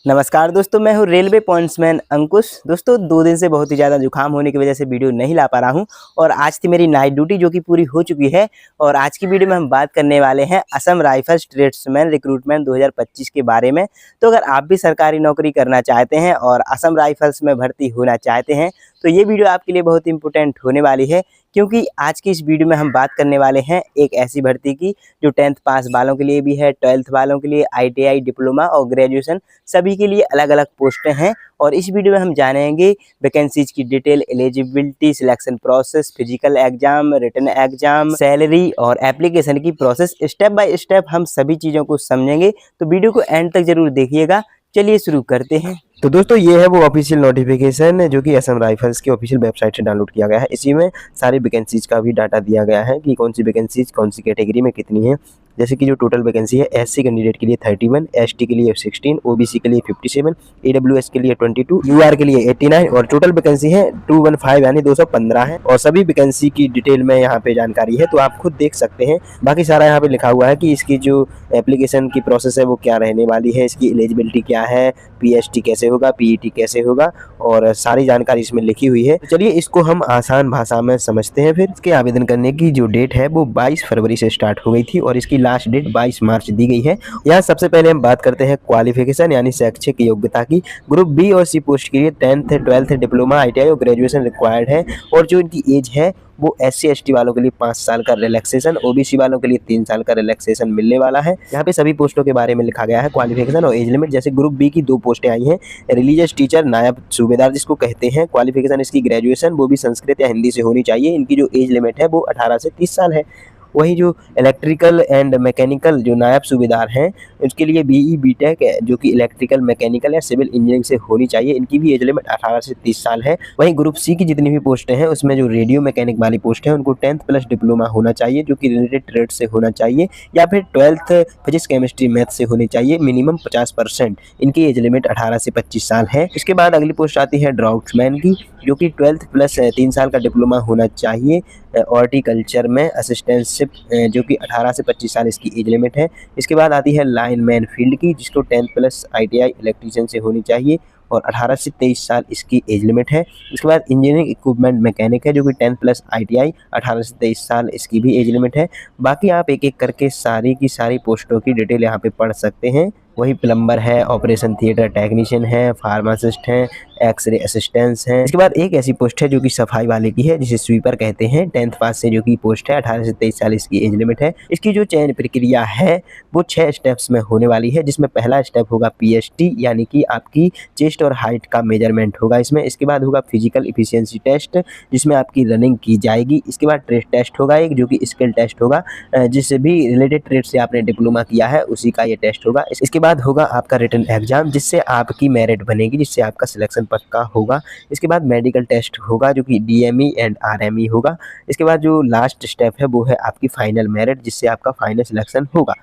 नमस्कार दोस्तों, मैं हूँ रेलवे पॉइंट्समैन अंकुश। दोस्तों 2 दिन से बहुत ही ज़्यादा जुकाम होने की वजह से वीडियो नहीं ला पा रहा हूँ और आज थी मेरी नाइट ड्यूटी जो कि पूरी हो चुकी है। और आज की वीडियो में हम बात करने वाले हैं असम राइफल्स ट्रेड्समैन रिक्रूटमेंट 2025 के बारे में। तो अगर आप भी सरकारी नौकरी करना चाहते हैं और असम राइफल्स में भर्ती होना चाहते हैं तो ये वीडियो आपके लिए बहुत इंपॉर्टेंट होने वाली है, क्योंकि आज की इस वीडियो में हम बात करने वाले हैं एक ऐसी भर्ती की जो 10th पास वालों के लिए भी है, 12th वालों के लिए, ITI डिप्लोमा और ग्रेजुएशन सभी के लिए अलग अलग पोस्टें हैं। और इस वीडियो में हम जानेंगे वैकेंसीज की detail, eligibility, selection process, physical exam, written exam, salary और एप्लीकेशन की प्रोसेस। स्टेप बाय स्टेप हम सभी चीज़ों को समझेंगे, तो वीडियो को एंड तक जरूर देखिएगा। चलिए शुरू करते हैं। तो दोस्तों ये है वो ऑफिशियल नोटिफिकेशन जो कि असम राइफल्स की ऑफिशियल वेबसाइट से डाउनलोड किया गया है। इसी में सारी वैकेंसीज का भी डाटा दिया गया है कि कौन सी वैकेंसीज कौन सी कैटेगरी में कितनी है। जैसे कि जो टोटल वैकेंसी है SC कैंडिडेट के लिए 31, ST के लिए 16, OBC के लिए 57, AWS के लिए 22, UR के लिए 89 और टोटल वैकेंसी है 215 यानी 215 है। और सभी वैकेंसी की डिटेल में यहाँ पे जानकारी है, तो आप खुद देख सकते हैं। बाकी सारा यहाँ पे लिखा हुआ है कि इसकी जो एप्लीकेशन की प्रोसेस है वो क्या रहने वाली है, इसकी एलिजिबिलिटी क्या है, PST कैसे होगा, PET कैसे होगा और सारी जानकारी इसमें लिखी हुई है। तो चलिए इसको हम आसान भाषा में समझते हैं। फिर इसके आवेदन करने की जो डेट है वो 22 फरवरी से स्टार्ट हो गई थी और इसकी लास्ट डेट 22 मार्च दी गई है। यहाँ सबसे पहले हम बात करते हैं क्वालिफिकेशन यानी शैक्षिक योग्यता की। ग्रुप B और C पोस्ट के लिए 10th 12th डिप्लोमा, ITI और ग्रेजुएशन रिक्वायर्ड है। और जो इनकी एज है वो SC ST वालों के लिए 5 साल का रिलैक्सेशन, OBC वालों के लिए 3 साल का रिलैक्सेशन मिलने वाला है। यहाँ पे सभी पोस्टों के बारे में लिखा गया है, क्वालिफिकेशन और एज लिमिट। जैसे ग्रुप B की 2 पोस्टें आई हैं, रिलीजियस टीचर, नायब सूबेदार जिसको कहते हैं। क्वालिफिकेशन इसकी ग्रेजुएशन, वो भी संस्कृत या हिंदी से होनी चाहिए। इनकी जो एज लिमिट है वो 18 से 30 साल है। वही जो इलेक्ट्रिकल एंड मैकेनिकल जो नायब सूबेदार हैं उसके लिए BE BTech जो कि इलेक्ट्रिकल, मैकेनिकल या सिविल इंजीनियरिंग से होनी चाहिए। इनकी भी एज लिमिट 18 से 30 साल है। वहीं ग्रुप C की जितनी भी पोस्टें हैं उसमें जो रेडियो मैकेनिक वाली पोस्ट है उनको 10th प्लस डिप्लोमा होना चाहिए जो कि रिलेटेड ट्रेड से होना चाहिए, या फिर 12th फिजिक्स केमिस्ट्री मैथ से होनी चाहिए, मिनिमम 50%। इनकी एज लिमिट 18 से 25 साल है। इसके बाद अगली पोस्ट आती है ड्राफ्ट्समैन की, जो कि 12th प्लस 3 साल का डिप्लोमा होना चाहिए हॉर्टिकल्चर में, असिस्टेंटशिप जो कि 18 से 25 साल इसकी एज लिमिट है। इसके बाद आती है लाइनमैन फील्ड की, जिसको 10th प्लस ITI इलेक्ट्रीशियन से होनी चाहिए और 18 से 23 साल इसकी एज लिमिट है। इसके बाद इंजीनियरिंग इक्विपमेंट मैकेनिक है जो कि 10th प्लस ITI, 18 से 23 साल इसकी भी एज लिमिट है। बाकी आप एक एक करके सारी की सारी पोस्टों की डिटेल यहाँ पे पढ़ सकते हैं। वही प्लम्बर है, ऑपरेशन थिएटर टेक्नीशियन है, फार्मासिस्ट हैं, एक्सरे असिस्टेंट्स हैं। इसके बाद एक ऐसी पोस्ट है जो कि सफाई वाले की है जिसे स्वीपर कहते हैं, 10th पास से जो कि पोस्ट है, 18 से 23 साल इसकी एज लिमिट है। इसकी जो चयन प्रक्रिया है वो 6 स्टेप्स में होने वाली है, जिसमें पहला स्टेप होगा PST यानी कि आपकी चेस्ट और हाइट का मेजरमेंट होगा इसमें। इसके बाद होगा फिजिकल इफिशियंसी टेस्ट जिसमें आपकी रनिंग की जाएगी। इसके बाद ट्रेड टेस्ट होगा एक जो कि स्किल टेस्ट होगा, जिससे भी रिलेटेड ट्रेड से आपने डिप्लोमा किया है उसी का ये टेस्ट होगा। इसके बाद होगा आपका रिटन एग्जाम जिससे आपकी मेरिट बनेगी, जिससे आपका सिलेक्शन पक्का होगा। इसके बाद मेडिकल टेस्ट होगा जो कि DME एंड RME होगा। इसके बाद जो लास्ट स्टेप है वो है आपकी फाइनल मेरिट, जिससे आपका फाइनल सिलेक्शन होगा।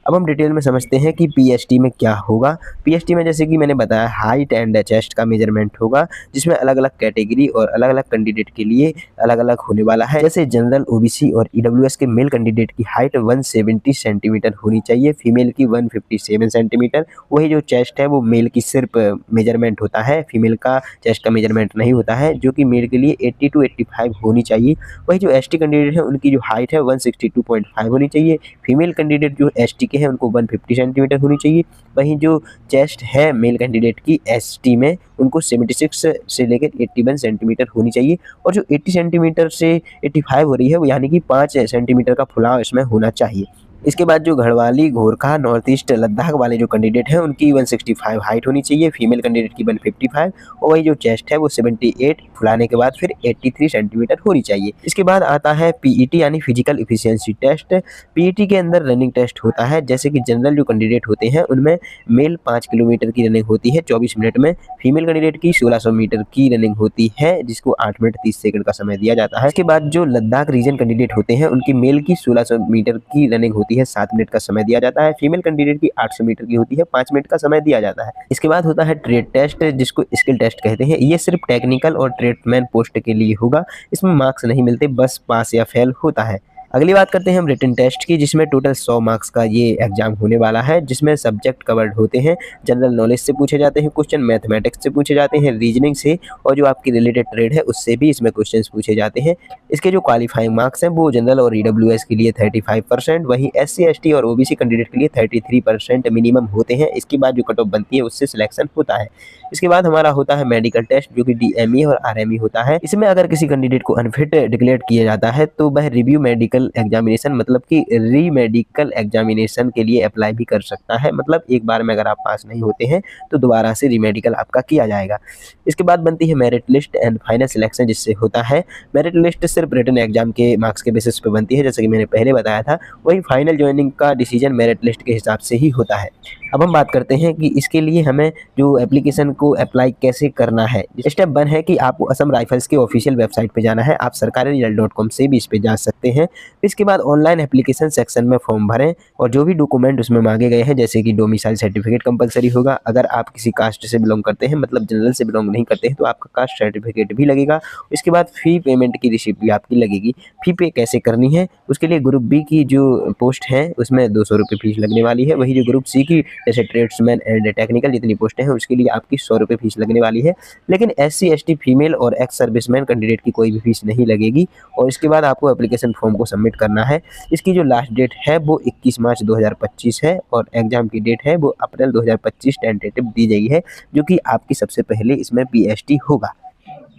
अब हम डिटेल में समझते हैं कि PST में क्या होगा। PST में जैसे कि मैंने बताया हाइट एंड चेस्ट का मेजरमेंट होगा, जिसमें अलग अलग कैटेगरी और अलग अलग कैंडिडेट के लिए अलग अलग होने वाला है। जैसे जनरल, OBC और EWS के मेल कैंडिडेट की हाइट 170 सेंटीमीटर होनी चाहिए, फीमेल की 157 सेंटीमीटर। वही जो चेस्ट है वो मेल की सिर्फ मेजरमेंट होता है, फीमेल का चेस्ट का मेजरमेंट नहीं होता है, जो कि मेल के लिए 80 to 85 होनी चाहिए। वही जो ST कैंडिडेट है उनकी जो हाइट है 162.5 होनी चाहिए, फीमेल कैंडिडेट जो ST के हैं उनको 150 सेंटीमीटर होनी चाहिए। वहीं जो चेस्ट है मेल कैंडिडेट की ST में उनको 76 से लेकर 81 सेंटीमीटर होनी चाहिए, और जो 80 सेंटीमीटर से 85 हो रही है वो यानी कि 5 सेंटीमीटर का फुलाव इसमें होना चाहिए। इसके बाद जो घड़वाली, गोरखा, नॉर्थ ईस्ट लद्दाख वाले जो कैंडिडेट हैं उनकी 165 हाइट होनी चाहिए, फीमेल कैंडिडेट की 155, और वही जो चेस्ट है वो 78 फुलाने के बाद फिर 83 सेंटीमीटर होनी चाहिए। इसके बाद आता है PET यानी फिजिकल इफिशियंसी टेस्ट। PET के अंदर रनिंग टेस्ट होता है। जैसे कि जनरल जो कैंडिडेट होते हैं उनमें मेल 5 किलोमीटर की रनिंग होती है 24 मिनट में, फीमेल कैंडिडेट की 1600 मीटर की रनिंग होती है जिसको 8 मिनट 30 सेकंड का समय दिया जाता है। इसके बाद जो लद्दाख रीजन कैंडिडेट होते हैं उनकी मेल की 1600 मीटर की रनिंग होती है, 7 मिनट का समय दिया जाता है। फीमेल कैंडिडेट की 800 मीटर की होती है, 5 मिनट का समय दिया जाता है। इसके बाद होता है ट्रेड टेस्ट जिसको स्किल टेस्ट कहते हैं। ये सिर्फ टेक्निकल और ट्रेडमैन पोस्ट के लिए होगा। इसमें मार्क्स नहीं मिलते, बस पास या फेल होता है। अगली बात करते हैं हम रिटन टेस्ट की, जिसमें टोटल 100 मार्क्स का ये एग्जाम होने वाला है, जिसमें सब्जेक्ट कवर्ड होते हैं। जनरल नॉलेज से पूछे जाते हैं क्वेश्चन, मैथमेटिक्स से पूछे जाते हैं, रीजनिंग से, और जो आपकी रिलेटेड ट्रेड है उससे भी इसमें क्वेश्चंस पूछे जाते हैं। इसके जो क्वालिफाइंग मार्क्स हैं वो जनरल और ईडब्ल्यूएस के लिए 35%, वहीं एससी एसटी और ओबीसी कैंडिडेट के लिए 33% मिनिमम होते हैं। इसके बाद जो कट ऑफ बनती है उससे सिलेक्शन होता है। इसके बाद हमारा होता है मेडिकल टेस्ट, जो कि डीएमई और आरएमई होता है। इसमें अगर किसी कैंडिडेट को अनफिट डिक्लेयर किया जाता है तो वह रिव्यू मेडिकल एग्जामिनेशन मतलब कि री मेडिकल एग्जामिनेशन के लिए अप्लाई भी कर सकता है। मतलब एक बार में अगर आप पास नहीं होते हैं तो दोबारा से री मेडिकल आपका किया जाएगा। इसके बाद बनती है merit list and final selection, जिससे होता है मेरिट लिस्ट सिर्फ रिटन एग्जाम के मार्क्स के बेसिस पे बनती है, जैसे कि मैंने पहले बताया था। वही फाइनल ज्वाइनिंग का डिसीजन मेरिट लिस्ट के हिसाब से ही होता है। अब हम बात करते हैं कि इसके लिए हमें जो एप्लीकेशन को अप्लाई कैसे करना है। स्टेप 1 है कि आपको असम राइफल्स के ऑफिशियल वेबसाइट पे जाना है। आप सरकारी.com से भी इस पे जा सकते हैं। इसके बाद ऑनलाइन एप्लीकेशन सेक्शन में फॉर्म भरें और जो भी डॉक्यूमेंट उसमें मांगे गए हैं, जैसे कि डोमिसाइल सर्टिफिकेट कंपलसरी होगा। अगर आप किसी कास्ट से बिलोंग करते हैं, मतलब जनरल से बिलोंग नहीं करते हैं, तो आपका कास्ट सर्टिफिकेट भी लगेगा। इसके बाद फी पेमेंट की रिसिप्ट भी आपकी लगेगी। फी पे कैसे करनी है, उसके लिए ग्रुप बी की जो पोस्ट है उसमें 200 रुपये फीस लगने वाली है। वही जो ग्रुप सी की जैसे ट्रेड्समैन एंड टेक्निकल जितनी पोस्टें हैं उसके लिए आपकी 100 रुपये फीस लगने वाली है। लेकिन एससी एसटी फीमेल और एक्स सर्विसमैन कैंडिडेट की कोई भी फीस नहीं लगेगी। और इसके बाद आपको एप्लीकेशन फॉर्म को सबमिट करना है। इसकी जो लास्ट डेट है वो 21 मार्च 2025 है और एग्जाम की डेट है वो अप्रैल 2025 टेंटेटिव दी गई है, जो कि आपकी सबसे पहले इसमें पीएसटी होगा।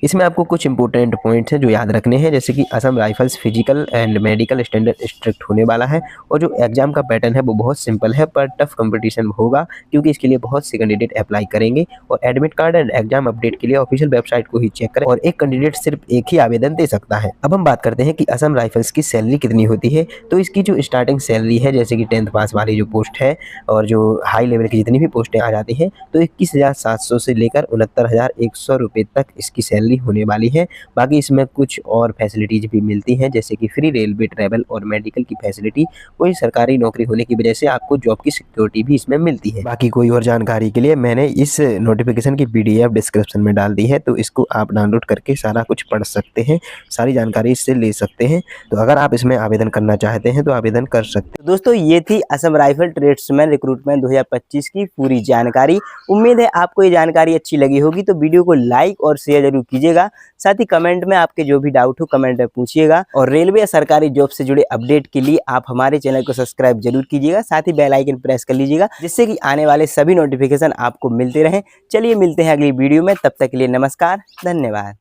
इसमें आपको कुछ इंपॉर्टेंट पॉइंट्स हैं जो याद रखने हैं, जैसे कि Assam rifles physical and medical standard strict होने वाला है और जो एग्जाम का पैटर्न है वो बहुत सिंपल है, पर टफ कंपटीशन होगा क्योंकि इसके लिए बहुत से कैंडिडेट अप्लाई करेंगे। और admit card and exam update के लिए ऑफिशियल वेबसाइट को ही चेक करें और एक कैंडिडेट सिर्फ एक ही आवेदन दे सकता है। अब हम बात करते हैं कि असम राइफल्स की सैलरी कितनी होती है। तो इसकी जो स्टार्टिंग सैलरी है, जैसे कि 10th पास वाली जो पोस्ट है और जो हाई लेवल की जितनी भी पोस्टें आ जाती हैं, तो 21,700 से लेकर 69,100 रुपये तक इसकी सैलरी होने वाली है। बाकी इसमें कुछ और फैसिलिटीज भी मिलती हैं, जैसे कि फ्री रेलवे ट्रैवल और मेडिकल की फैसिलिटी। कोई सरकारी नौकरी होने की वजह से आपको जॉब की सिक्योरिटी भी इसमें मिलती है। बाकी कोई और जानकारी के लिए मैंने इस नोटिफिकेशन की पीडीएफ डिस्क्रिप्शन में डाल दी है, तो इसको आप डाउनलोड करके सारा कुछ पढ़ सकते हैं, सारी जानकारी इससे ले सकते हैं। तो अगर आप इसमें आवेदन करना चाहते हैं तो आवेदन कर सकते हैं। दोस्तों ये थी असम राइफल ट्रेड्समैन रिक्रूटमेंट 2025 की पूरी जानकारी। उम्मीद है आपको ये जानकारी अच्छी लगी होगी, तो वीडियो को लाइक और शेयर जरूर कीजिएगा। साथ ही कमेंट में आपके जो भी डाउट हो कमेंट में पूछिएगा। और रेलवे या सरकारी जॉब से जुड़े अपडेट के लिए आप हमारे चैनल को सब्सक्राइब जरूर कीजिएगा। साथ ही बेल आइकन प्रेस कर लीजिएगा, जिससे कि आने वाले सभी नोटिफिकेशन आपको मिलते रहें। चलिए मिलते हैं अगली वीडियो में, तब तक के लिए नमस्कार, धन्यवाद।